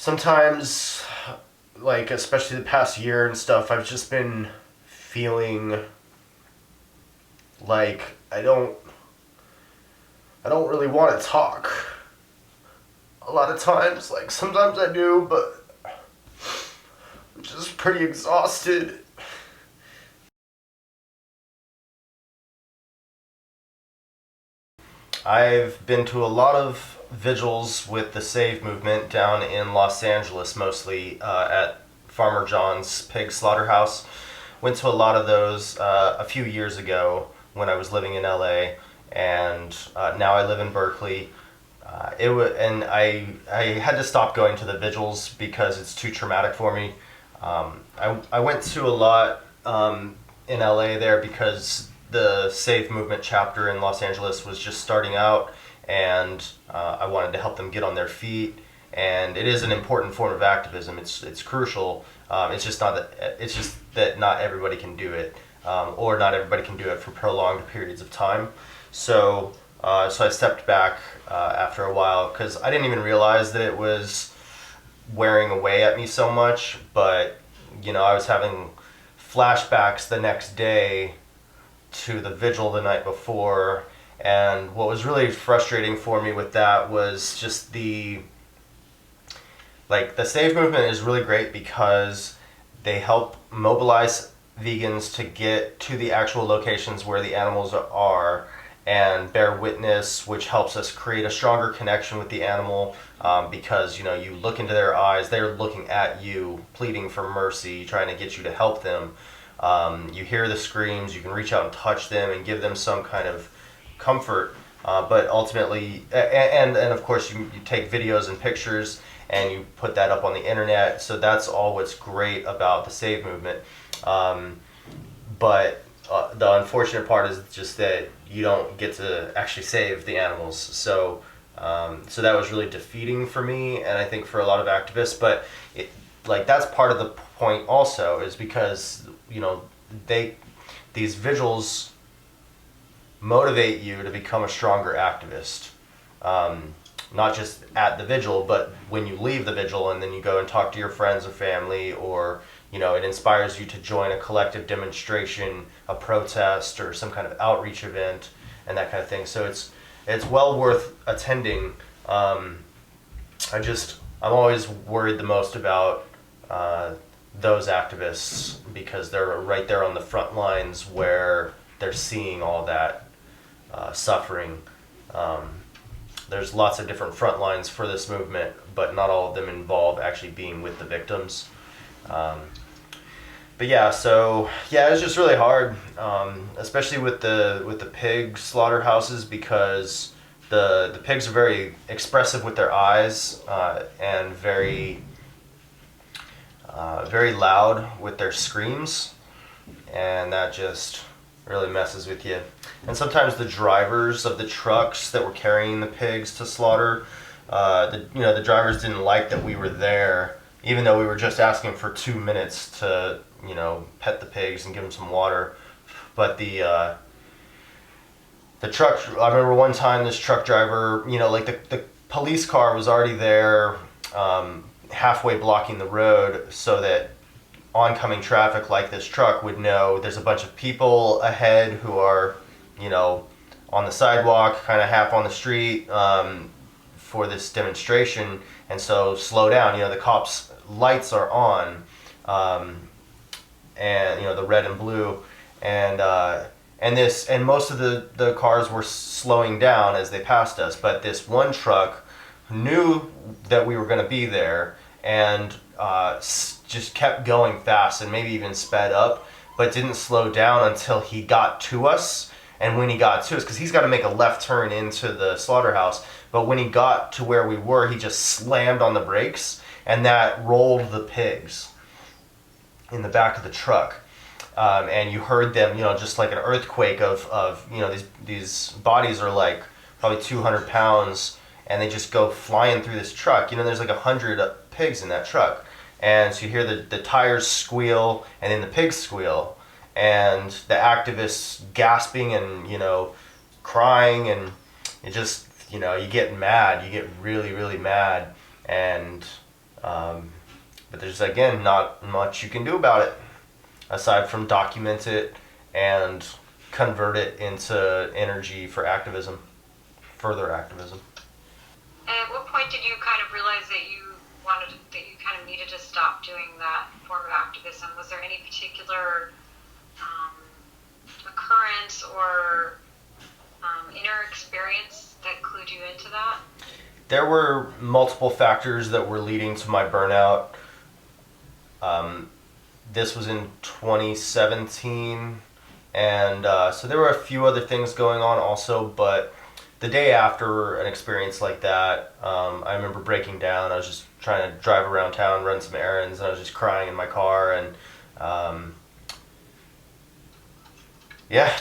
sometimes, like, especially the past year and stuff, I've just been feeling like I don't really want to talk. A lot of times, like, sometimes I do, but I'm just pretty exhausted. I've been to a lot of vigils with the Save movement down in Los Angeles, mostly at Farmer John's pig slaughterhouse. Went to a lot of those a few years ago when I was living in LA, and now I live in Berkeley. And I had to stop going to the vigils because it's too traumatic for me. I went to a lot in LA there because the Save movement chapter in Los Angeles was just starting out, and I wanted to help them get on their feet. And it is an important form of activism. It's crucial. It's just that not everybody can do it, or not everybody can do it for prolonged periods of time. So I stepped back after a while because I didn't even realize that it was wearing away at me so much. But I was having flashbacks the next day to the vigil the night before, and what was really frustrating for me with that was just the Save movement is really great because they help mobilize vegans to get to the actual locations where the animals are and bear witness, which helps us create a stronger connection with the animal, because you look into their eyes, they're looking at you, pleading for mercy, trying to get you to help them. You hear the screams, you can reach out and touch them and give them some kind of comfort, but ultimately, and of course you take videos and pictures and you put that up on the internet, so that's all what's great about the Save movement. But the unfortunate part is just that you don't get to actually save the animals. So that was really defeating for me, and I think for a lot of activists. But that's part of the point also, is because these vigils motivate you to become a stronger activist. Not just at the vigil, but when you leave the vigil and then you go and talk to your friends or family, or it inspires you to join a collective demonstration, a protest, or some kind of outreach event, and that kind of thing. So it's well worth attending. I'm always worried the most about those activists because they're right there on the front lines where they're seeing all that suffering. There's lots of different front lines for this movement, but not all of them involve actually being with the victims. But yeah, it was just really hard, especially with the pig slaughterhouses, because the pigs are very expressive with their eyes, and very very loud with their screams, and that just really messes with you. And sometimes the drivers of the trucks that were carrying the pigs to slaughter, the drivers didn't like that we were there, even though we were just asking for 2 minutes to pet the pigs and give them some water. But the truck, I remember one time this truck driver, the police car was already there, halfway blocking the road, so that oncoming traffic like this truck would know there's a bunch of people ahead who are on the sidewalk, kind of half on the street, for this demonstration, and so slow down. The cops' lights are on, and the red and blue, and most of the cars were slowing down as they passed us, but this one truck knew that we were going to be there, and just kept going fast, and maybe even sped up, but didn't slow down until he got to us. And when he got to us, because he's got to make a left turn into the slaughterhouse, but when he got to where we were, he just slammed on the brakes, and that rolled the pigs in the back of the truck. And you heard them, just like an earthquake of these bodies are like probably 200 pounds, and they just go flying through this truck. There's like 100 pigs in that truck. And so you hear the tires squeal, and then the pigs squeal, and the activists gasping and crying, and it just you get mad, you get really, really mad. And But there's, again, not much you can do about it aside from document it and convert it into energy for activism, further activism. And at what point did you kind of realize that you kind of needed to stop doing that form of activism? Was there any particular occurrence or inner experience that clued you into that? There were multiple factors that were leading to my burnout. This was in 2017, and so there were a few other things going on also, but the day after an experience like that, I remember breaking down. I was just trying to drive around town, run some errands, and I was just crying in my car, and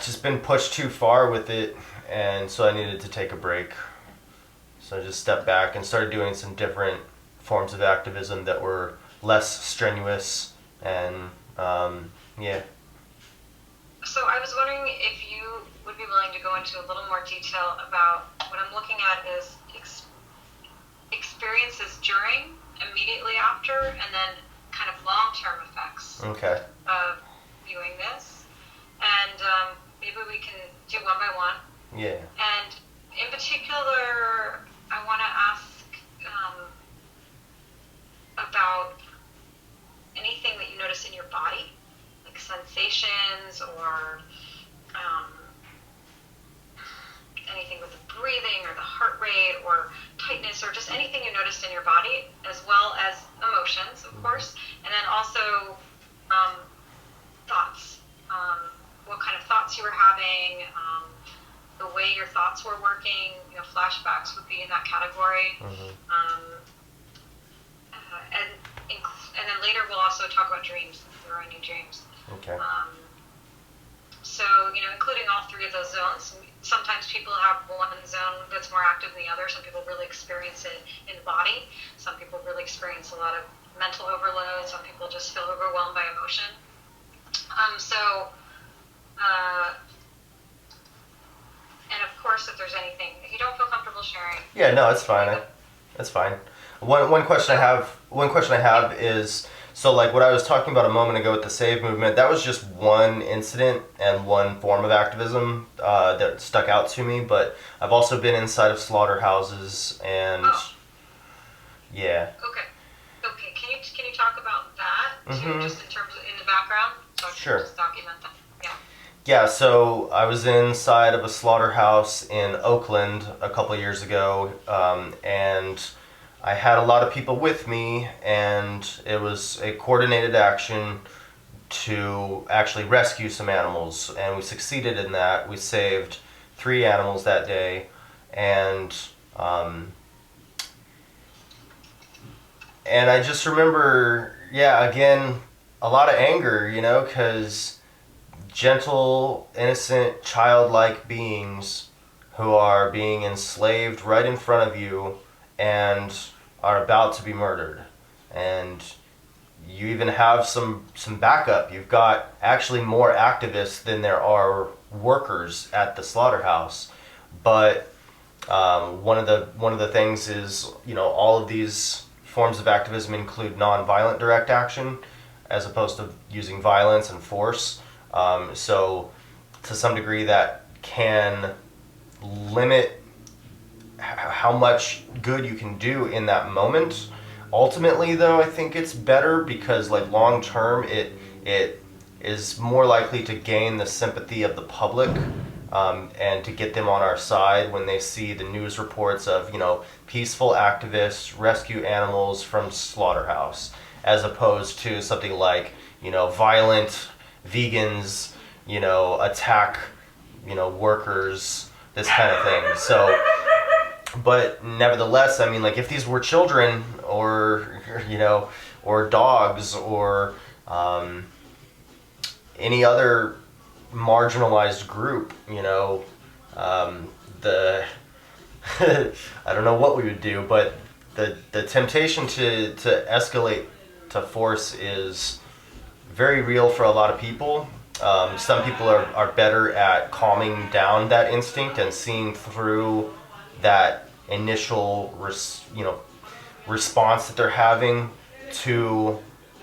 just been pushed too far with it, and so I needed to take a break. So I just stepped back and started doing some different forms of activism that were less strenuous, and So I was wondering if you would be willing to go into a little more detail about what I'm looking at is experiences during, immediately after, and then kind of long-term effects of viewing this. And maybe we can do one by one. Yeah. And in particular, I want to ask about anything that you notice in your body, like sensations or anything with the breathing or the heart rate or tightness or just anything you noticed in your body, as well as emotions, of course, and then also thoughts. What kind of thoughts you were having, the way your thoughts were working. Flashbacks would be in that category. And then later we'll also talk about dreams, if there are any dreams. Okay. So, including all three of those zones. Sometimes people have one zone that's more active than the other. Some people really experience it in the body. Some people really experience a lot of mental overload. Some people just feel overwhelmed by emotion. And of course, if there's anything that you don't feel comfortable sharing. Yeah, no, it's fine. That's fine. One question I have is, so like what I was talking about a moment ago with the SAVE movement, that was just one incident and one form of activism that stuck out to me, but I've also been inside of slaughterhouses and yeah. Okay. Can you talk about that too, just in terms of in the background? So I can just document that. Yeah, so I was inside of a slaughterhouse in Oakland a couple of years ago, and I had a lot of people with me, and it was a coordinated action to actually rescue some animals, and we succeeded in that. We saved 3 animals that day, and I just remember, again, a lot of anger, because gentle, innocent, childlike beings who are being enslaved right in front of you and are about to be murdered. And you even have some backup. You've got actually more activists than there are workers at the slaughterhouse. But one of the things is, all of these forms of activism include nonviolent direct action as opposed to using violence and force. So to some degree that can limit how much good you can do in that moment. Ultimately, though, I think it's better because, like, long term, it is more likely to gain the sympathy of the public and to get them on our side when they see the news reports of, peaceful activists rescue animals from slaughterhouse, as opposed to something like, violent vegans, attack, workers, this kind of thing. So, but nevertheless, I mean, like, if these were children or, or dogs or any other marginalized group, I don't know what we would do, but the temptation to escalate to force is very real for a lot of people. Some people are better at calming down that instinct and seeing through that initial response that they're having to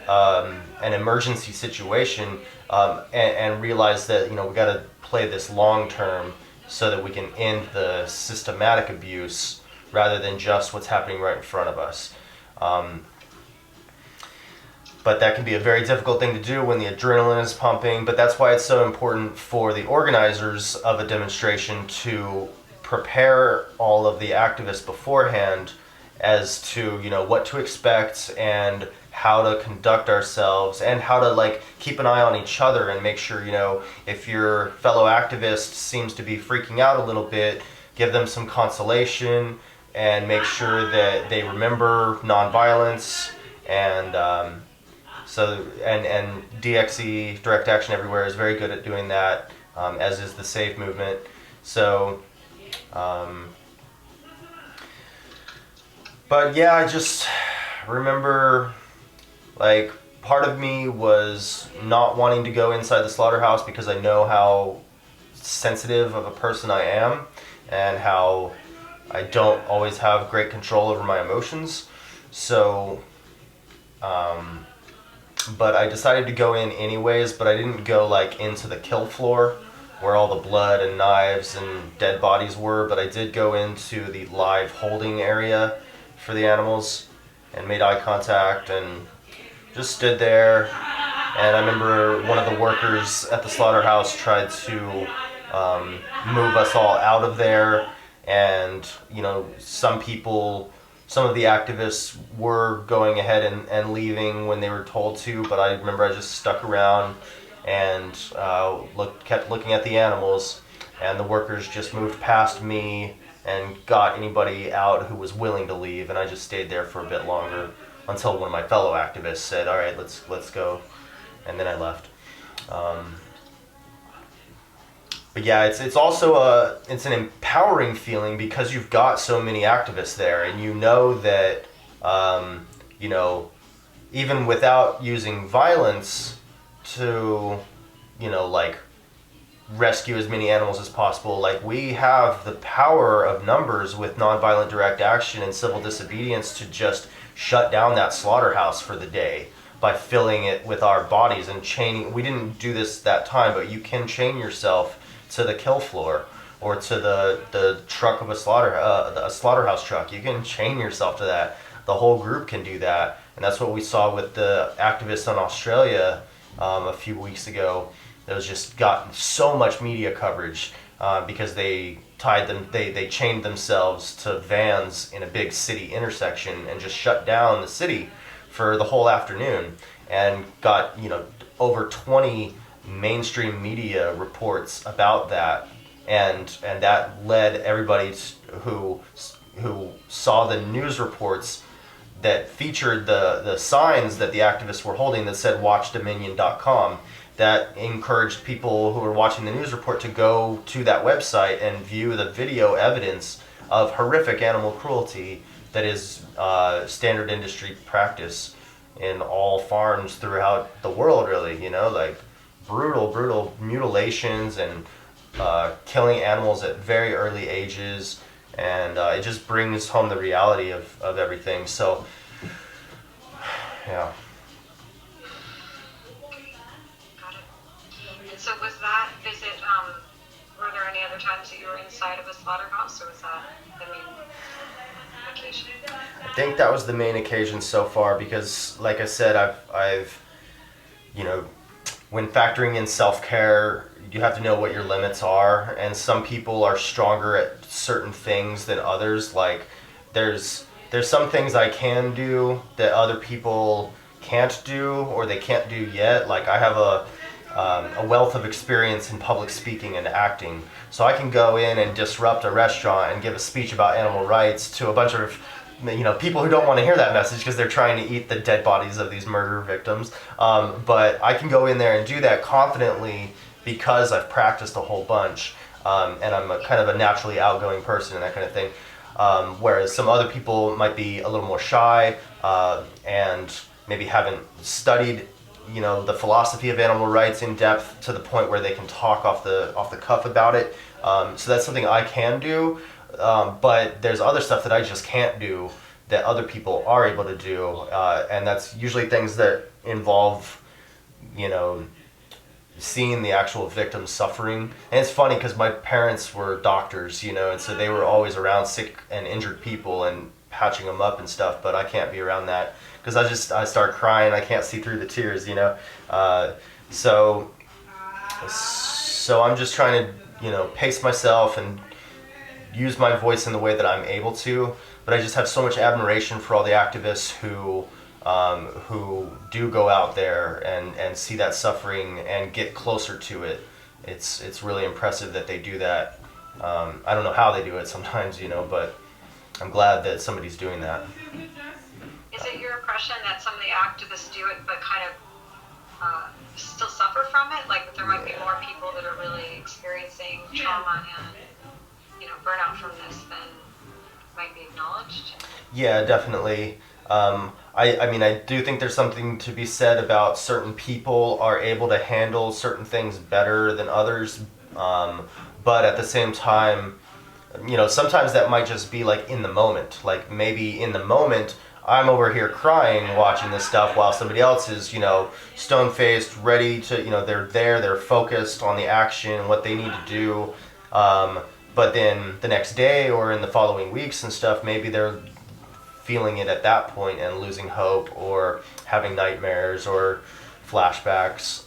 an emergency situation, and realize that, we got to play this long term so that we can end the systematic abuse rather than just what's happening right in front of us. But that can be a very difficult thing to do when the adrenaline is pumping. But that's why it's so important for the organizers of a demonstration to prepare all of the activists beforehand as to, what to expect and how to conduct ourselves, and how to keep an eye on each other and make sure, if your fellow activist seems to be freaking out a little bit, give them some consolation and make sure that they remember nonviolence. And and DXE, Direct Action Everywhere, is very good at doing that, as is the SAVE movement. So, but yeah, I just remember, part of me was not wanting to go inside the slaughterhouse because I know how sensitive of a person I am and how I don't always have great control over my emotions. So, but I decided to go in anyways, but I didn't go into the kill floor where all the blood and knives and dead bodies were, but I did go into the live holding area for the animals and made eye contact and just stood there. And I remember one of the workers at the slaughterhouse tried to move us all out of there, and some of the activists were going ahead and leaving when they were told to, but I remember I just stuck around and kept looking at the animals, and the workers just moved past me and got anybody out who was willing to leave, and I just stayed there for a bit longer until one of my fellow activists said, "All right, let's go," and then I left. But yeah, it's also it's an empowering feeling because you've got so many activists there, and that even without using violence to rescue as many animals as possible, we have the power of numbers with nonviolent direct action and civil disobedience to just shut down that slaughterhouse for the day by filling it with our bodies and chaining. We didn't do this that time, but you can chain yourself to the kill floor or to the truck of a slaughterhouse truck. You can chain yourself to that. The whole group can do that, and that's what we saw with the activists in Australia a few weeks ago. That was just got so much media coverage because they they chained themselves to vans in a big city intersection and just shut down the city for the whole afternoon, and got over 20 mainstream media reports about that, and that led everybody who saw the news reports that featured the signs that the activists were holding that said watchdominion.com, that encouraged people who were watching the news report to go to that website and view the video evidence of horrific animal cruelty that is standard industry practice in all farms throughout the world, really. Brutal mutilations and killing animals at very early ages, and it just brings home the reality of everything. So, yeah. Got it. And so was that visit, were there any other times that you were inside of a slaughterhouse, or was that the main occasion? I think that was the main occasion so far because, like I said, I've when factoring in self-care, you have to know what your limits are, and some people are stronger at certain things than others. There's some things I can do that other people can't do, or they can't do yet. I have a wealth of experience in public speaking and acting, so I can go in and disrupt a restaurant and give a speech about animal rights to a bunch of people who don't want to hear that message because they're trying to eat the dead bodies of these murder victims. But I can go in there and do that confidently because I've practiced a whole bunch, and I'm kind of a naturally outgoing person and that kind of thing. Whereas some other people might be a little more shy and maybe haven't studied the philosophy of animal rights in depth to the point where they can talk off the cuff about it. So that's something I can do. But there's other stuff that I just can't do that other people are able to do, and that's usually things that involve, you know, seeing the actual victims suffering. And it's funny because my parents were doctors, you know, and so they were always around sick and injured people and patching them up and stuff, but I can't be around that because I start crying. I can't see through the tears, you know. So I'm just trying to, you know, pace myself and use my voice in the way that I'm able to. But I just have so much admiration for all the activists who do go out there and see that suffering and get closer to it. It's really impressive that they do that. I don't know how they do it sometimes, you know, but I'm glad that somebody's doing that. Is it your impression that some of the activists do it but kind of still suffer from it? Like there might be more people that are really experiencing trauma and, you know, burnout from this than might be acknowledged? Yeah, definitely. I mean, I do think there's something to be said about certain people are able to handle certain things better than others. But at the same time, you know, sometimes that might just be like in the moment. Like maybe in the moment, I'm over here crying watching this stuff while somebody else is, you know, stone-faced, ready to, you know, they're focused on the action, what they need to do. But then the next day or in the following weeks and stuff, maybe they're feeling it at that point and losing hope or having nightmares or flashbacks.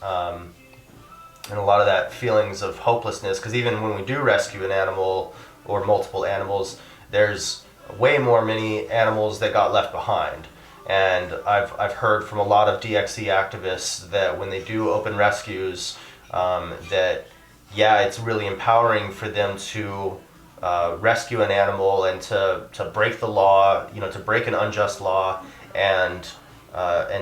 And a lot of that feelings of hopelessness, because even when we do rescue an animal or multiple animals, there's way more many animals that got left behind. And I've heard from a lot of DXE activists that when they do open rescues, that yeah, it's really empowering for them to rescue an animal and to break the law, you know, to break an unjust law and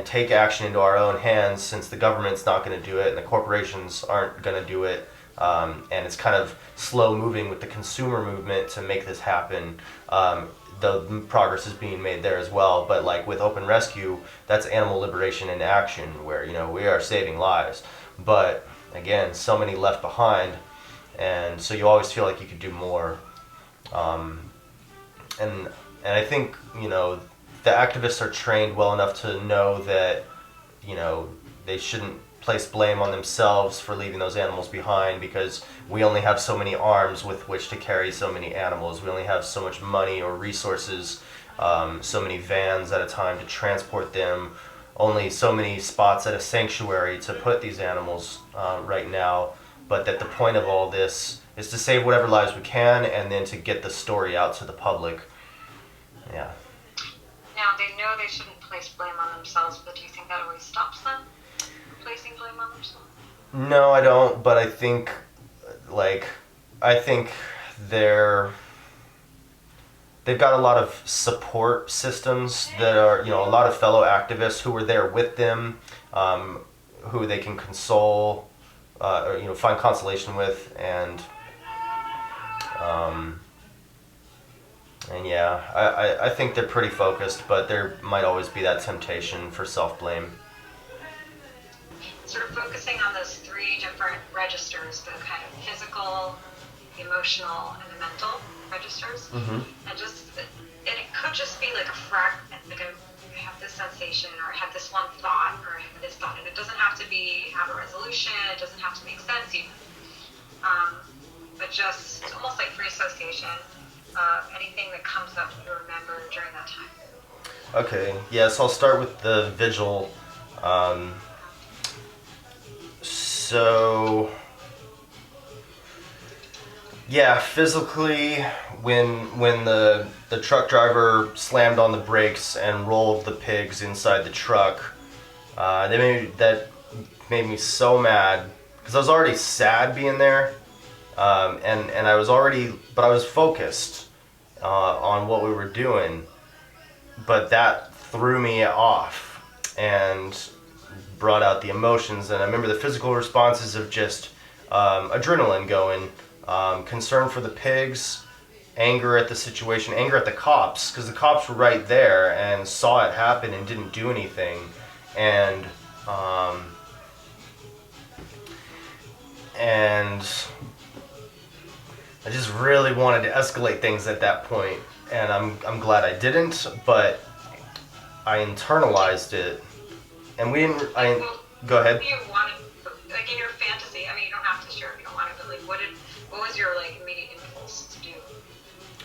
take action into our own hands, since the government's not going to do it and the corporations aren't going to do it. And it's kind of slow moving with the consumer movement to make this happen. The progress is being made there as well, but like with open rescue, that's animal liberation in action, where, you know, we are saving lives. But again, so many left behind, and so you always feel like you could do more. And I think, you know, the activists are trained well enough to know that, you know, they shouldn't place blame on themselves for leaving those animals behind, because we only have so many arms with which to carry so many animals. We only have so much money or resources, so many vans at a time to transport them, only so many spots at a sanctuary to put these animals right now. But that the point of all this is to save whatever lives we can and then to get the story out to the public. Yeah. Now, they know they shouldn't place blame on themselves, but do you think that always stops them from placing blame on themselves? No, I don't, but I think, they've got a lot of support systems that are, you know, a lot of fellow activists who are there with them, who they can console, or, you know, find consolation with, and yeah, I think they're pretty focused, but there might always be that temptation for self-blame. Sort of focusing on those three different registers, the kind of physical, the emotional, and the mental registers. Mm-hmm. And it could just be like a fragment, like I have this sensation, or I had this one thought, or I have this thought, and it doesn't have to have a resolution, it doesn't have to make sense even. But just almost like free association, anything that comes up you remember during that time. Okay, yeah, so I'll start with the Vigil. So, yeah, physically, when the truck driver slammed on the brakes and rolled the pigs inside the truck, that made me so mad, because I was already sad being there, and I was focused on what we were doing, but that threw me off and brought out the emotions. And I remember the physical responses of just adrenaline going, concern for the pigs, anger at the situation, anger at the cops, because the cops were right there and saw it happen and didn't do anything. And I just really wanted to escalate things at that point, and I'm glad I didn't, but I internalized it, and we didn't. Go ahead. You wanted, like in your fantasy. I mean, you don't have to share if you don't want to, but like, what was your like immediate impulse to do?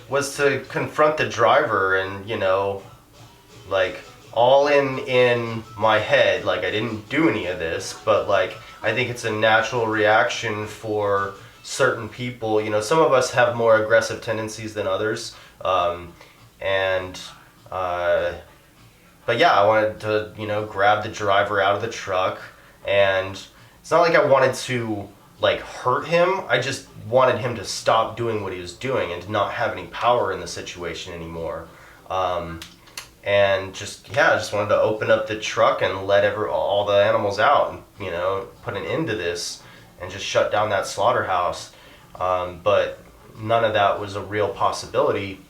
Was to confront the driver, and like all in my head. Like I didn't do any of this, but like I think it's a natural reaction for certain people. Some of us have more aggressive tendencies than others, and. But yeah, I wanted to, grab the driver out of the truck, and it's not like I wanted to, like, hurt him. I just wanted him to stop doing what he was doing and to not have any power in the situation anymore. And just wanted to open up the truck and let all the animals out, and, put an end to this and just shut down that slaughterhouse. But none of that was a real possibility,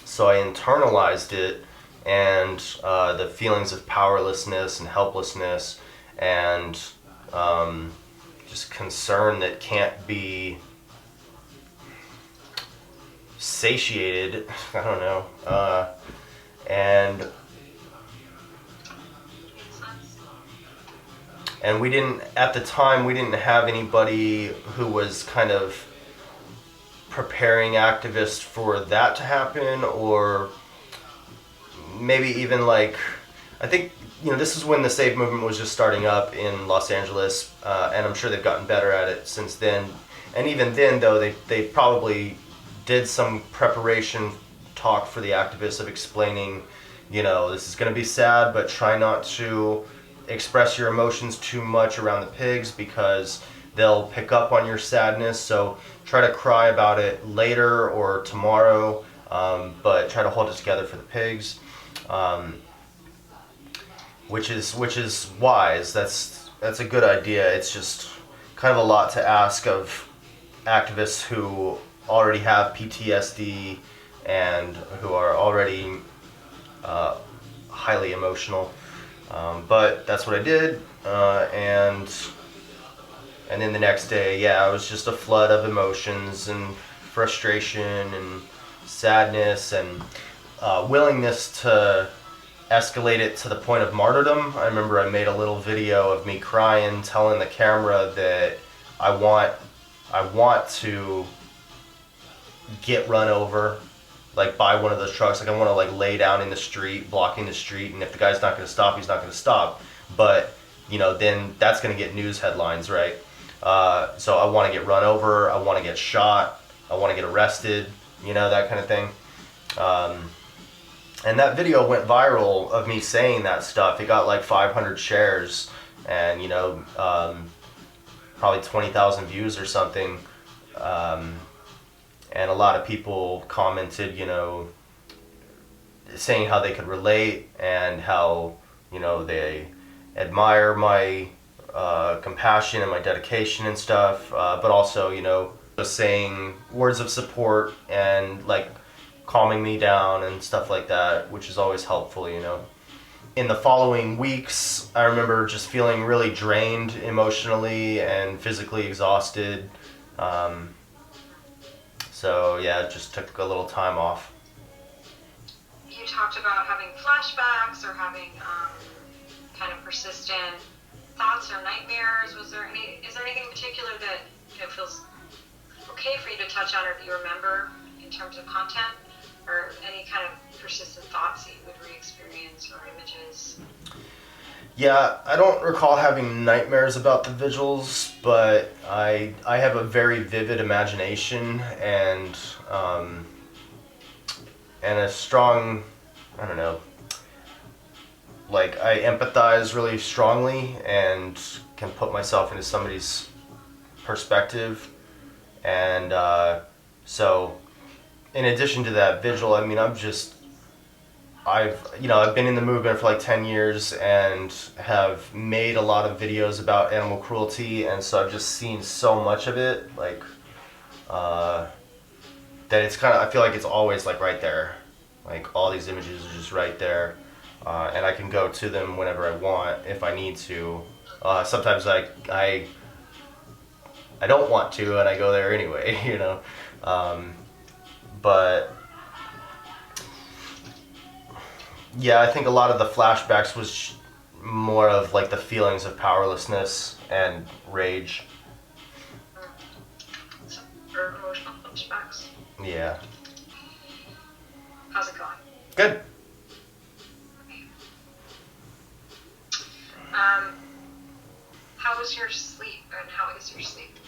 so I internalized it. And the feelings of powerlessness and helplessness and just concern that can't be satiated. I don't know. And we didn't, at the time, we didn't have anybody who was kind of preparing activists for that to happen, or maybe even like, I think, this is when the SAVE movement was just starting up in Los Angeles, and I'm sure they've gotten better at it since then. And even then, though, they probably did some preparation talk for the activists of explaining, this is going to be sad, but try not to express your emotions too much around the pigs because they'll pick up on your sadness. So try to cry about it later or tomorrow, but try to hold it together for the pigs. Which is wise. That's a good idea. It's just kind of a lot to ask of activists who already have PTSD and who are already highly emotional. But that's what I did, and then the next day, it was just a flood of emotions and frustration and sadness and willingness to escalate it to the point of martyrdom. I remember I made a little video of me crying, telling the camera that I want to get run over, like by one of those trucks. Like I want to like lay down in the street, blocking the street, and if the guy's not going to stop, he's not going to stop. But then that's going to get news headlines, right? So I want to get run over, I want to get shot, I want to get arrested, that kind of thing. And that video went viral of me saying that stuff. It got like 500 shares and, probably 20,000 views or something. And a lot of people commented, saying how they could relate and how, they admire my compassion and my dedication and stuff. But also, saying words of support and like calming me down and stuff like that, which is always helpful, In the following weeks, I remember just feeling really drained emotionally and physically exhausted. So yeah, it just took a little time off. You talked about having flashbacks or having kind of persistent thoughts or nightmares. Is there anything in particular that feels okay for you to touch on or that you remember in terms of content? Or any kind of persistent thoughts that you would re-experience or images? Yeah, I don't recall having nightmares about the vigils, but I have a very vivid imagination and a strong, I don't know, like I empathize really strongly and can put myself into somebody's perspective, and so in addition to that vigil, I mean, I've been in the movement for like 10 years and have made a lot of videos about animal cruelty, and so I've just seen so much of it, like, that it's kind of, I feel like it's always like right there. Like all these images are just right there, and I can go to them whenever I want if I need to. Sometimes I don't want to, and I go there anyway, But yeah, I think a lot of the flashbacks was more of like the feelings of powerlessness and rage. Or emotional flashbacks. Yeah. How's it going? Good. How was your sleep, and how is your sleep?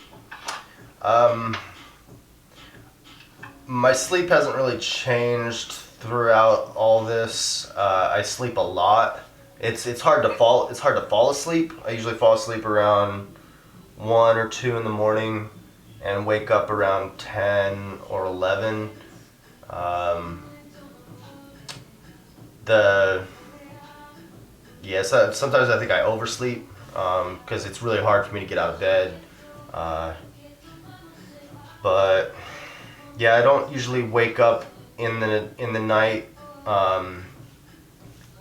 My sleep hasn't really changed throughout all this. I sleep a lot. It's hard to fall asleep. I usually fall asleep around 1 or 2 in the morning and wake up around 10 or 11. Sometimes I think I oversleep because it's really hard for me to get out of bed. But yeah, I don't usually wake up in the night,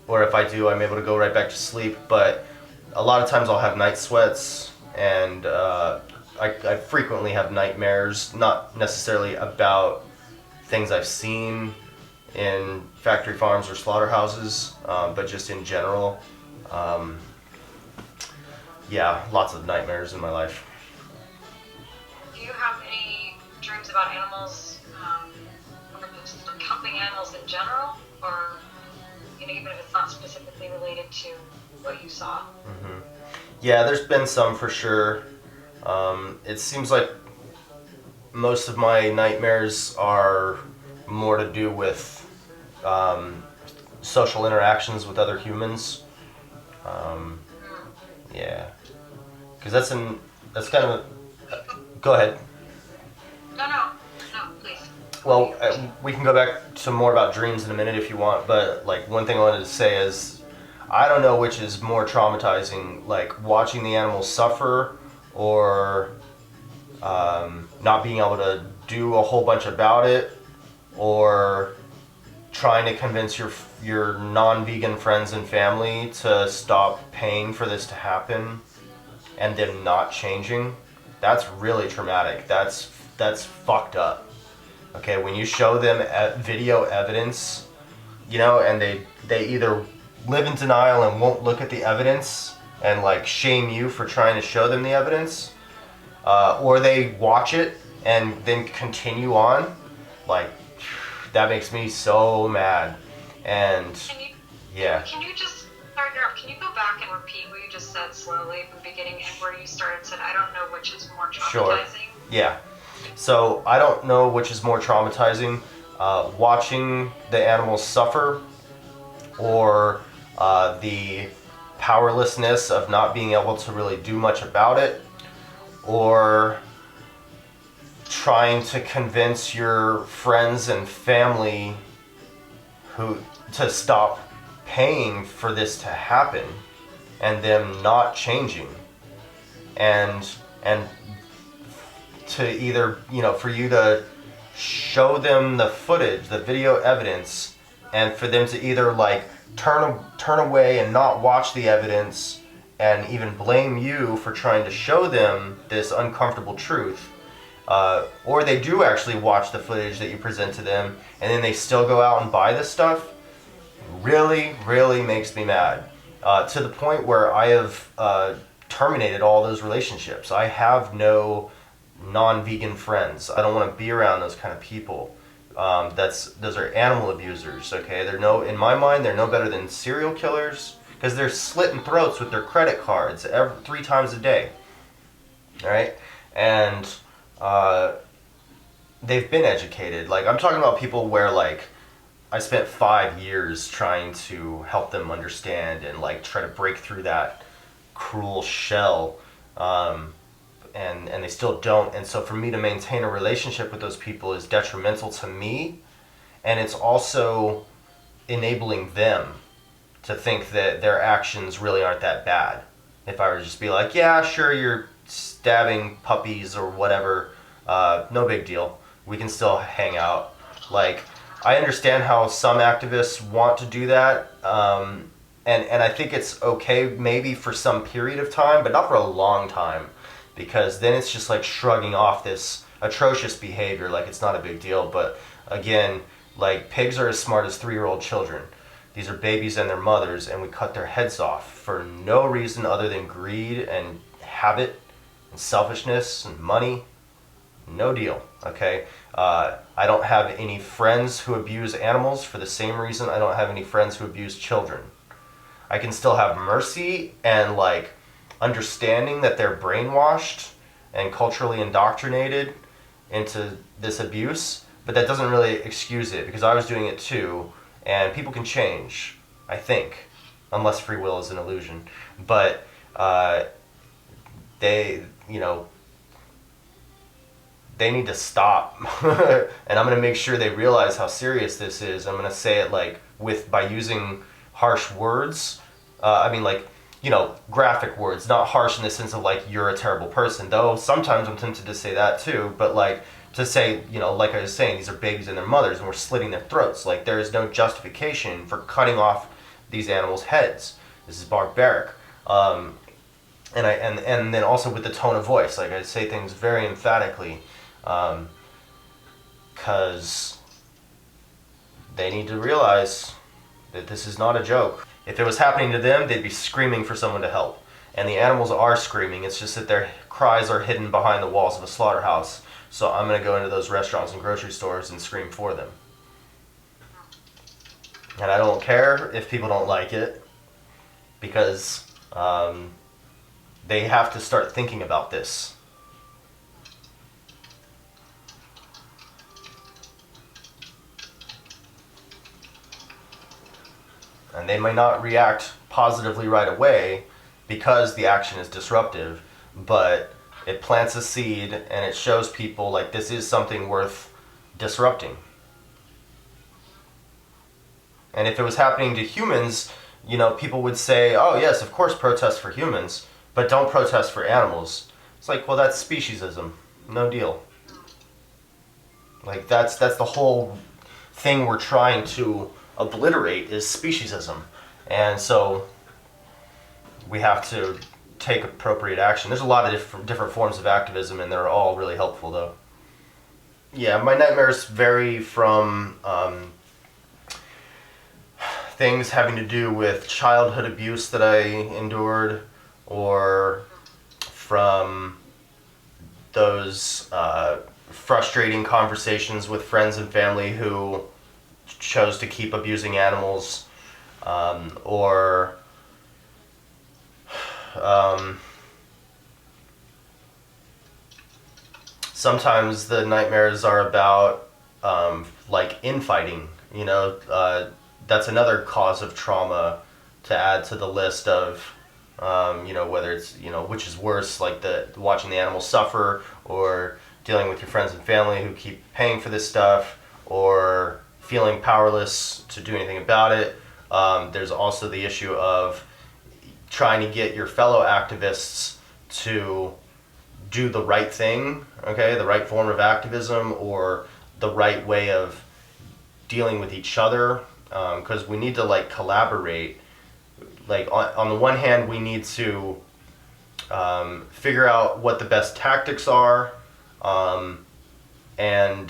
or if I do, I'm able to go right back to sleep. But a lot of times I'll have night sweats, and I frequently have nightmares, not necessarily about things I've seen in factory farms or slaughterhouses, but just in general. Yeah, lots of nightmares in my life. Do you have any dreams about animals, or just helping animals in general, or even if it's not specifically related to what you saw? Mm-hmm. Yeah, there's been some for sure. It seems like most of my nightmares are more to do with social interactions with other humans. Yeah, because that's kind of. Go ahead. No, please. Well, we can go back to more about dreams in a minute if you want, but like one thing I wanted to say is, I don't know which is more traumatizing, like watching the animals suffer or not being able to do a whole bunch about it, or trying to convince your non-vegan friends and family to stop paying for this to happen and them not changing. That's really traumatic. That's fucked up. Okay, when you show them video evidence, and they either live in denial and won't look at the evidence and like shame you for trying to show them the evidence, or they watch it and then continue on, like that makes me so mad. And yeah. Can you just start there? Can you go back and repeat what you just said slowly from the beginning and where you started and said, I don't know which is more traumatizing? Sure. Yeah. So I don't know which is more traumatizing, watching the animals suffer, or the powerlessness of not being able to really do much about it, or trying to convince your friends and family to stop paying for this to happen and them not changing, and to either, for you to show them the footage, the video evidence, and for them to either like turn away and not watch the evidence and even blame you for trying to show them this uncomfortable truth, or they do actually watch the footage that you present to them and then they still go out and buy this stuff, really, really makes me mad. To the point where I have terminated all those relationships. I have no non-vegan friends. I don't want to be around those kind of people. Those are animal abusers. Okay, in my mind, they're no better than serial killers, because they're slitting throats with their credit cards 3 times a day. All right, and they've been educated. Like, I'm talking about people where like I spent 5 years trying to help them understand and like try to break through that cruel shell. And they still don't. And so for me to maintain a relationship with those people is detrimental to me, and it's also enabling them to think that their actions really aren't that bad. If I were to just be like, yeah, sure, you're stabbing puppies or whatever, no big deal. We can still hang out. Like, I understand how some activists want to do that, and I think it's okay maybe for some period of time, but not for a long time. Because then it's just like shrugging off this atrocious behavior, like it's not a big deal. But again, like pigs are as smart as 3-year-old children. These are babies and their mothers, and we cut their heads off for no reason other than greed and habit and selfishness and money. No deal, okay? I don't have any friends who abuse animals for the same reason I don't have any friends who abuse children. I can still have mercy and like understanding that they're brainwashed and culturally indoctrinated into this abuse, but that doesn't really excuse it, because I was doing it too, and people can change, I think, unless free will is an illusion. But they, you know, they need to stop. And I'm going to make sure they realize how serious this is. I'm going to say it like by using harsh words. I mean, like, you know, graphic words, not harsh in the sense of like you're a terrible person, though sometimes I'm tempted to say that too. But like to say, you know, like I was saying, these are babies and their mothers and we're slitting their throats. Like there is no justification for cutting off these animals' heads. This is barbaric. And then also with the tone of voice, like I say things very emphatically, because they need to realize that this is not a joke. If it was happening to them, they'd be screaming for someone to help. And the animals are screaming, it's just that their cries are hidden behind the walls of a slaughterhouse. So I'm going to go into those restaurants and grocery stores and scream for them. And I don't care if people don't like it, because they have to start thinking about this. And they may not react positively right away because the action is disruptive, but it plants a seed and it shows people like this is something worth disrupting. And if it was happening to humans, you know, people would say, oh yes, of course protest for humans, but don't protest for animals. It's like, well, that's speciesism. No deal. Like that's the whole thing we're trying to obliterate is speciesism. And so we have to take appropriate action. There's a lot of different forms of activism, and they're all really helpful though. Yeah, my nightmares vary from things having to do with childhood abuse that I endured, or from those frustrating conversations with friends and family who chose to keep abusing animals, or sometimes the nightmares are about like infighting, you know. That's another cause of trauma to add to the list of, you know, whether it's, you know, which is worse, like watching the animals suffer, or dealing with your friends and family who keep paying for this stuff, or feeling powerless to do anything about it. There's also the issue of trying to get your fellow activists to do the right thing, okay, the right form of activism, or the right way of dealing with each other, because we need to like collaborate. Like on the one hand, we need to figure out what the best tactics are, and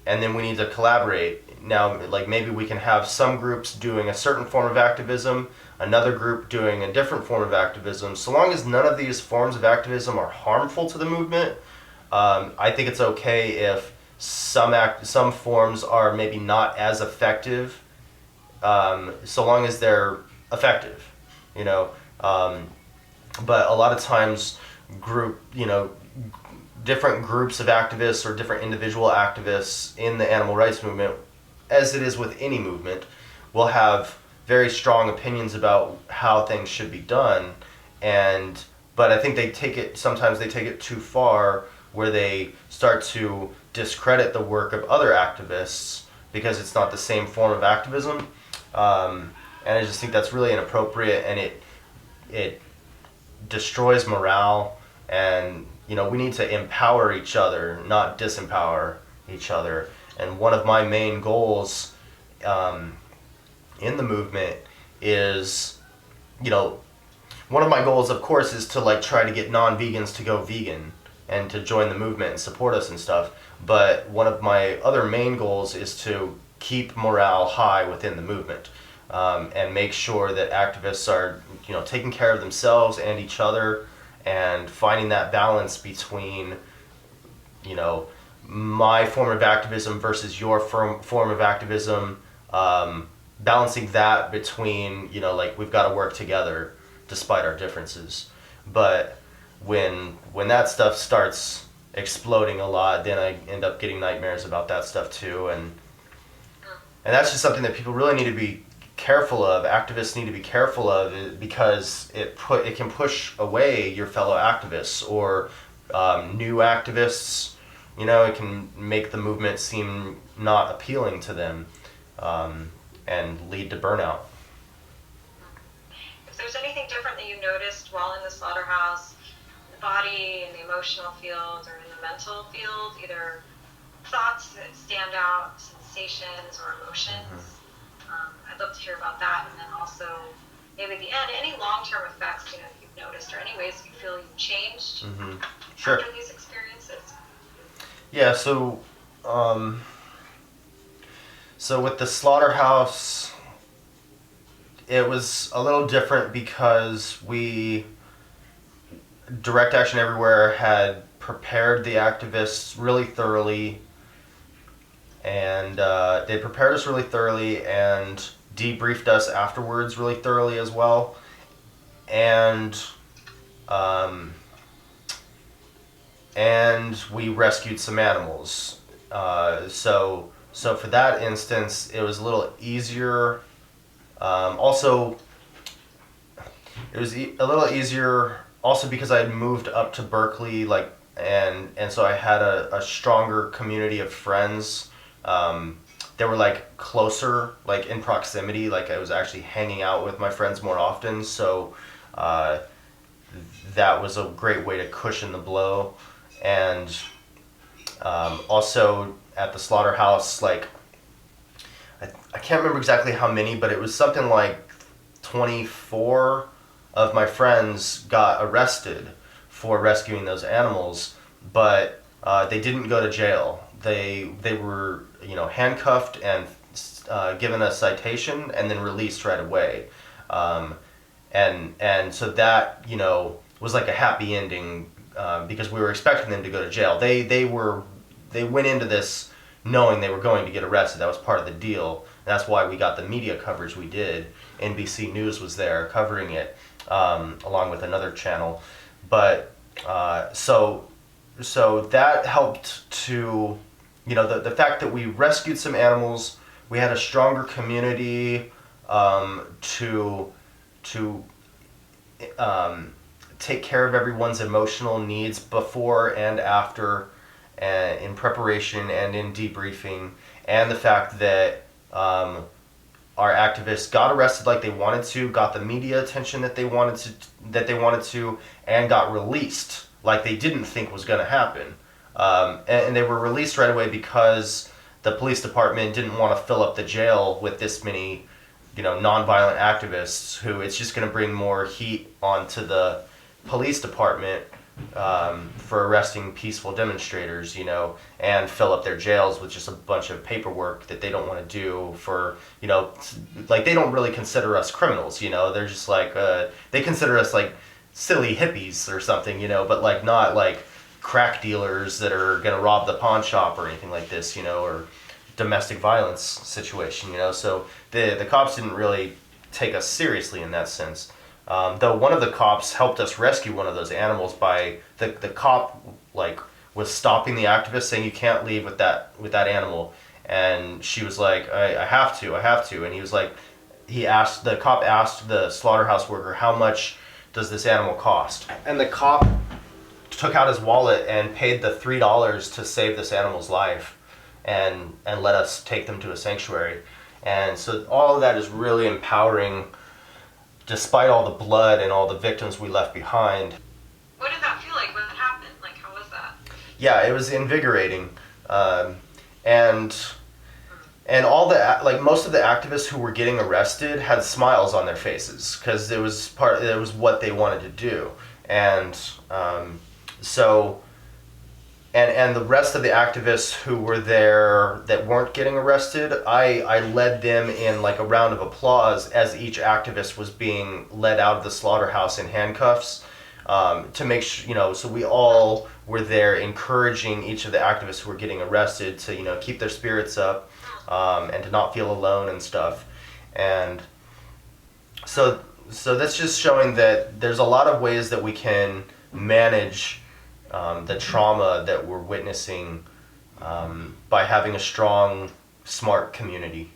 then we need to collaborate. Now, like maybe we can have some groups doing a certain form of activism, another group doing a different form of activism. So long as none of these forms of activism are harmful to the movement, I think it's okay if some forms are maybe not as effective, so long as they're effective, you know. But a lot of times, different groups of activists or different individual activists in the animal rights movement, as it is with any movement, will have very strong opinions about how things should be done, but I think sometimes they take it too far, where they start to discredit the work of other activists because it's not the same form of activism, and I just think that's really inappropriate, and it destroys morale. And you know, we need to empower each other, not disempower each other. And one of my main goals in the movement is, you know, one of my goals, of course, is to like try to get non-vegans to go vegan. and to join the movement and support us and stuff. But one of my other main goals is to keep morale high within the movement, and make sure that activists are, taking care of themselves and each other, and finding that balance between, my form of activism versus your form of activism, balancing that between, we've got to work together despite our differences. But when that stuff starts exploding a lot, then I end up getting nightmares about that stuff too, and that's just something that people really need to be careful of. Activists need to be careful of, because it can push away your fellow activists or new activists. It can make the movement seem not appealing to them, and lead to burnout. If there's anything different that you noticed while in the slaughterhouse, in the body, in the emotional field, or in the mental field, either thoughts that stand out, sensations, or emotions, I'd love to hear about that. And then also, maybe at the end, any long-term effects you've noticed, or any ways you feel you've changed Sure. after these experiences. Yeah, so with the slaughterhouse, it was a little different because Direct Action Everywhere had prepared the activists really thoroughly, and they prepared us really thoroughly and debriefed us afterwards really thoroughly as well. And we rescued some animals. So for that instance, it was a little easier. Also, it was a little easier also because I had moved up to Berkeley, and so I had a stronger community of friends. They were closer, in proximity. I was actually hanging out with my friends more often. So that was a great way to cushion the blow. And also at the slaughterhouse, I can't remember exactly how many, but it was something like 24 of my friends got arrested for rescuing those animals, but they didn't go to jail. They were handcuffed and given a citation and then released right away, and so that was like a happy ending, because we were expecting them to go to jail. They went into this knowing they were going to get arrested. That was part of the deal. And that's why we got the media coverage we did. NBC News was there covering it, along with another channel. But so that helped to, the fact that we rescued some animals, we had a stronger community to take care of everyone's emotional needs before and after, in preparation and in debriefing, and the fact that our activists got arrested like they wanted to, got the media attention that they wanted to, and got released like they didn't think was going to happen. And they were released right away because the police department didn't want to fill up the jail with this many, nonviolent activists who it's just going to bring more heat onto the police department for arresting peaceful demonstrators, and fill up their jails with just a bunch of paperwork that they don't want to do for, they don't really consider us criminals, they're just they consider us silly hippies or something, but not crack dealers that are going to rob the pawn shop or anything like this, or domestic violence situation, so the cops didn't really take us seriously in that sense. Though one of the cops helped us rescue one of those animals by the cop was stopping the activist, saying you can't leave with that animal, and she was like, I have to, and he was like, the cop asked the slaughterhouse worker, how much does this animal cost? And the cop took out his wallet and paid the $3 to save this animal's life, and let us take them to a sanctuary. And so all of that is really empowering, despite all the blood and all the victims we left behind. What did that feel like when it happened? How was that? Yeah, it was invigorating. And all the, most of the activists who were getting arrested had smiles on their faces, because it was what they wanted to do. And so and the rest of the activists who were there that weren't getting arrested, I led them in like a round of applause as each activist was being led out of the slaughterhouse in handcuffs, to make sure, so we all were there encouraging each of the activists who were getting arrested to, keep their spirits up, and to not feel alone and stuff. And so that's just showing that there's a lot of ways that we can manage the trauma that we're witnessing, by having a strong, smart community.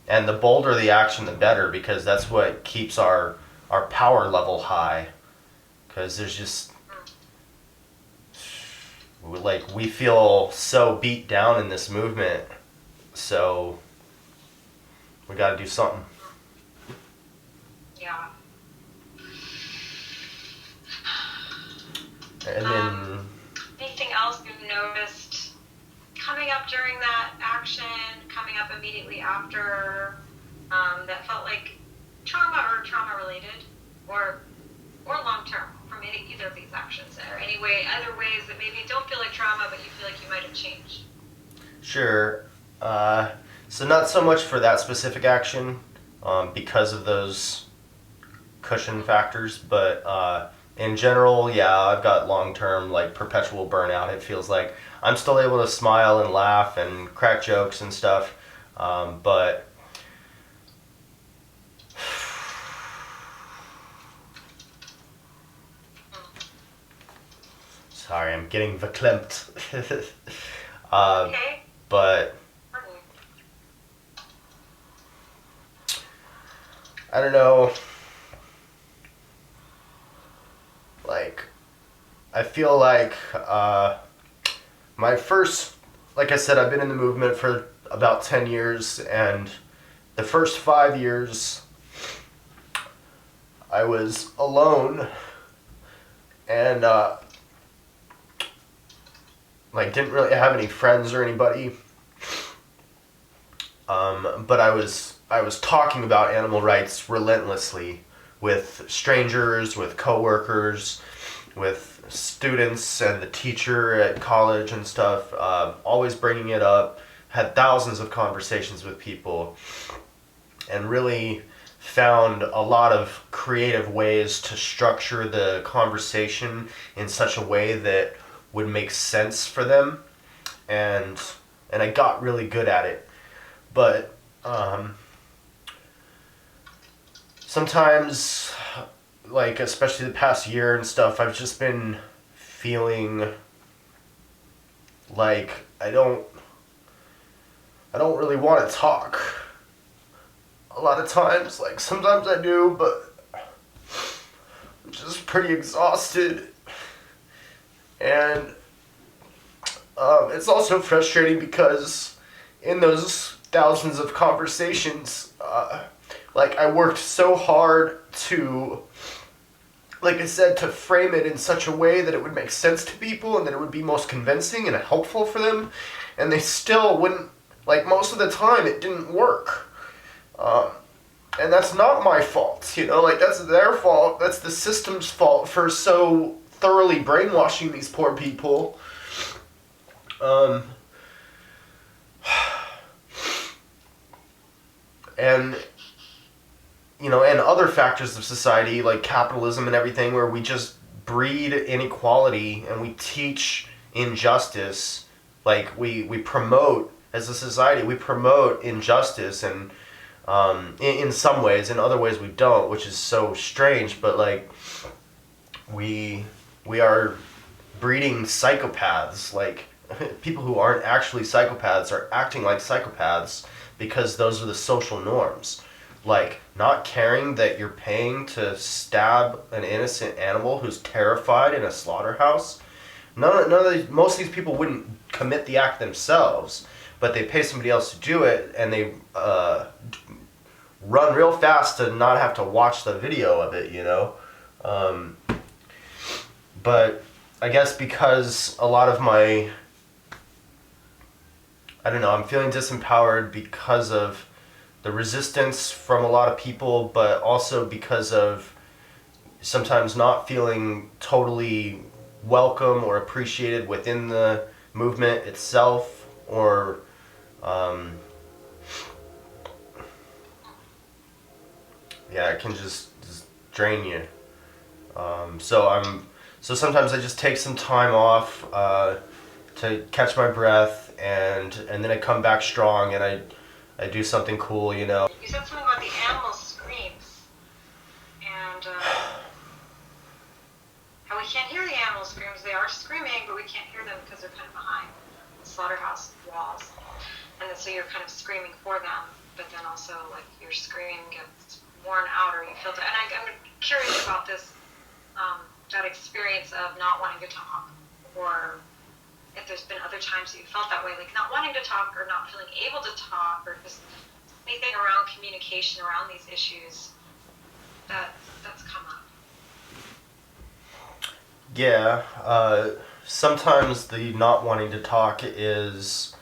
And the bolder the action, the better, because that's what keeps our power level high. Because there's just, we feel so beat down in this movement, so we got to do something. Yeah. And then, anything else you noticed coming up during that action, coming up immediately after, that felt like trauma or trauma related, or long term from either of these actions, or other ways that maybe don't feel like trauma, but you feel like you might have changed? Sure. So not so much for that specific action, because of those cushion factors, but in general, yeah, I've got long-term, perpetual burnout. It feels like I'm still able to smile and laugh and crack jokes and stuff, but sorry, I'm getting verklempt. Okay. But I don't know. I feel like my first, like I said, I've been in the movement for about 10 years, and the first 5 years I was alone and didn't really have any friends or anybody. But I was talking about animal rights relentlessly with strangers, with coworkers, with students and the teacher at college and stuff, always bringing it up, had thousands of conversations with people, and really found a lot of creative ways to structure the conversation in such a way that would make sense for them, and I got really good at it. But sometimes, especially the past year and stuff, I've just been feeling like I don't really want to talk. A lot of times, sometimes I do, but I'm just pretty exhausted. And it's also frustrating because in those thousands of conversations, I worked so hard to, like I said, to frame it in such a way that it would make sense to people and that it would be most convincing and helpful for them, and they still wouldn't, most of the time it didn't work. And that's not my fault, that's their fault, that's the system's fault for so thoroughly brainwashing these poor people. And and other factors of society like capitalism and everything, where we just breed inequality and we teach injustice. We promote, as a society, we promote injustice, and in some ways, in other ways we don't, which is so strange. But we are breeding psychopaths. People who aren't actually psychopaths are acting like psychopaths because those are the social norms. Not caring that you're paying to stab an innocent animal who's terrified in a slaughterhouse. Most of these people wouldn't commit the act themselves, but they pay somebody else to do it, and they run real fast to not have to watch the video of it, But I guess because a lot of my, I'm feeling disempowered because of the resistance from a lot of people, but also because of sometimes not feeling totally welcome or appreciated within the movement itself, or yeah, it can just drain you. So sometimes I just take some time off to catch my breath, and then I come back strong, and I do something cool, you know. You said something about the animal screams, and how we can't hear the animal screams. They are screaming, but we can't hear them because they're kind of behind the slaughterhouse walls, and then so you're kind of screaming for them, but then also like your scream gets worn out, or you feel it. And I'm curious about this, that experience of not wanting to talk, or if there's been other times that you felt that way, like not wanting to talk or not feeling able to talk, or just anything around communication around these issues that's come up. Yeah, sometimes the not wanting to talk is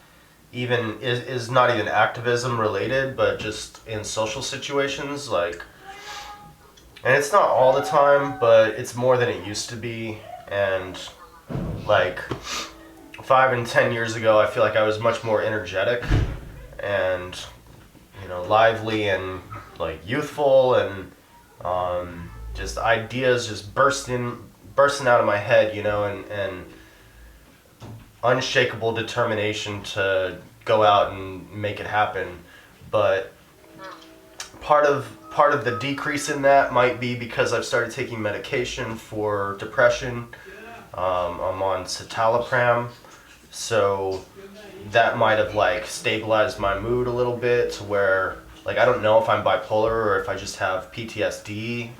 not even activism related, but just in social situations, like, and it's not all the time, but it's more than it used to be. And like 5 and 10 years ago, I feel like I was much more energetic and, you know, lively and like youthful, and just ideas just bursting out of my head, you know, and unshakable determination to go out and make it happen. But part of the decrease in that might be because I've started taking medication for depression. I'm on citalopram, so that might have like stabilized my mood a little bit to where, like, I don't know if I'm bipolar or if I just have PTSD,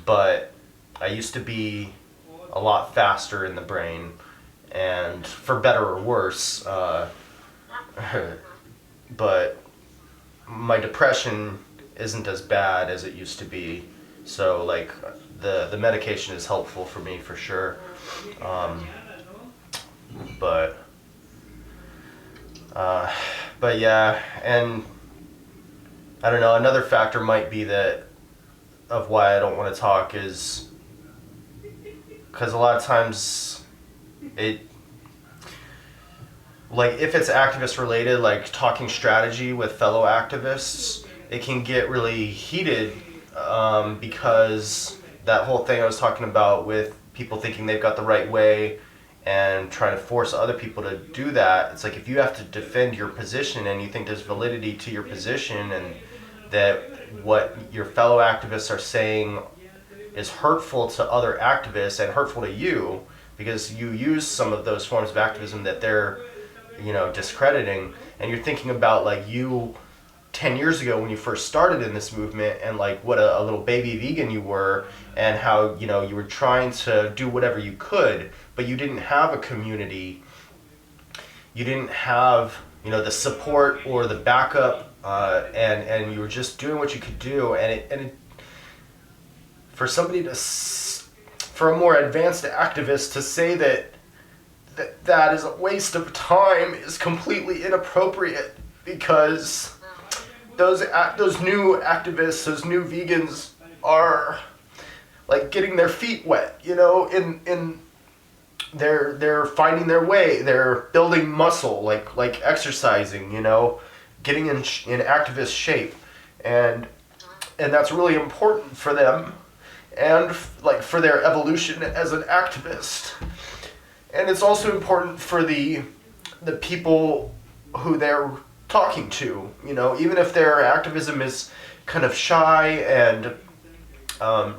but I used to be a lot faster in the brain, and for better or worse, but my depression isn't as bad as it used to be. So like the medication is helpful for me for sure. But yeah, and I don't know, another factor might be that of why I don't want to talk is because a lot of times it, like, if it's activist related, like talking strategy with fellow activists, it can get really heated, because that whole thing I was talking about with people thinking they've got the right way and trying to force other people to do that. It's like, if you have to defend your position and you think there's validity to your position, and that what your fellow activists are saying is hurtful to other activists and hurtful to you because you use some of those forms of activism that they're, you know, discrediting, and you're thinking about like you 10 years ago when you first started in this movement, and like what a little baby vegan you were, and how, you know, you were trying to do whatever you could, but you didn't have a community, you didn't have, you know, the support or the backup, and you were just doing what you could do, and it for somebody to, for a more advanced activist to say that is a waste of time is completely inappropriate, because those new activists, those new vegans are like getting their feet wet, you know, in they're finding their way, they're building muscle, like exercising, you know, getting in activist shape, and that's really important for them, and like for their evolution as an activist. And it's also important for the people who they're talking to, you know, even if their activism is kind of shy and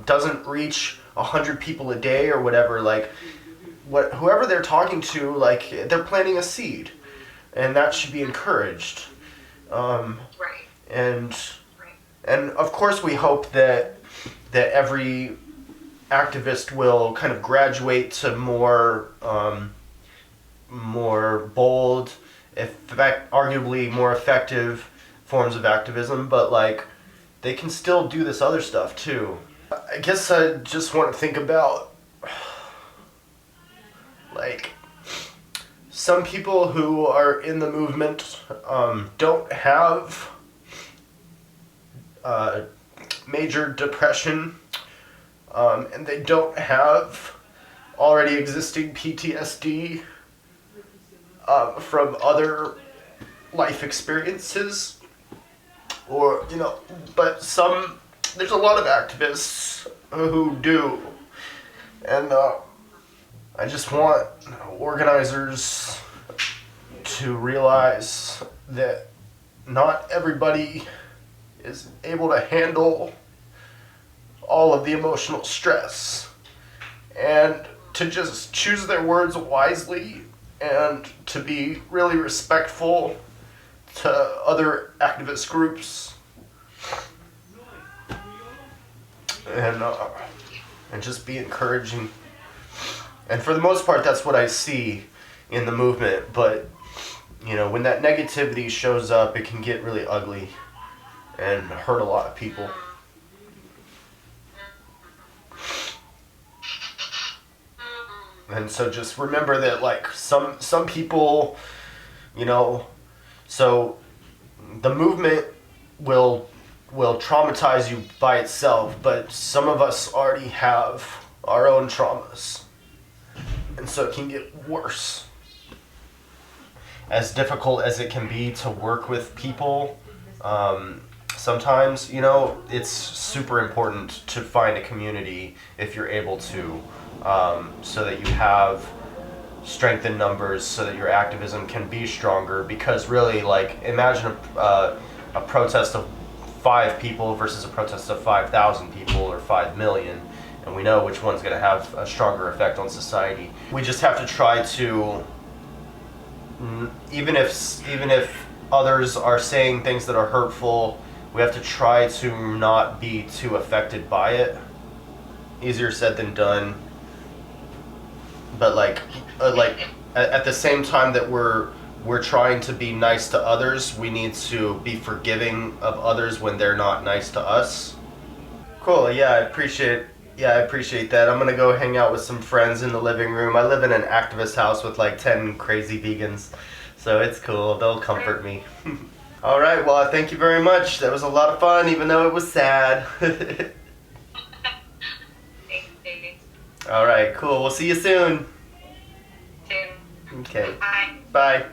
doesn't reach 100 people a day or whatever, like whoever they're talking to, like, they're planting a seed, and that should be encouraged. Right. And of course we hope that every activist will kind of graduate to more bold, arguably more effective forms of activism, but like they can still do this other stuff too. I guess I just want to think about like some people who are in the movement don't have major depression, and they don't have already existing PTSD from other life experiences, or but there's a lot of activists who do, and I just want organizers to realize that not everybody is able to handle all of the emotional stress, and to just choose their words wisely and to be really respectful to other activist groups, and just be encouraging. And for the most part, that's what I see in the movement. But when that negativity shows up, it can get really ugly and hurt a lot of people. And so just remember that, like, some people, so the movement will traumatize you by itself, but some of us already have our own traumas. And so it can get worse. As difficult as it can be to work with people, sometimes, it's super important to find a community if you're able to, so that you have strength in numbers, so that your activism can be stronger. Because really, like, imagine a protest of 5 people versus a protest of 5,000 people or 5 million. And we know which one's going to have a stronger effect on society. We just have to try to, even if others are saying things that are hurtful, we have to try to not be too affected by it. Easier said than done. But at the same time that we're trying to be nice to others, we need to be forgiving of others when they're not nice to us. Cool. Yeah, I appreciate that. I'm gonna go hang out with some friends in the living room. I live in an activist house with like 10 crazy vegans, so it's cool. They'll comfort me. All right, well, thank you very much. That was a lot of fun, even though it was sad. All right, cool. We'll see you soon. Soon. Okay. Bye. Bye.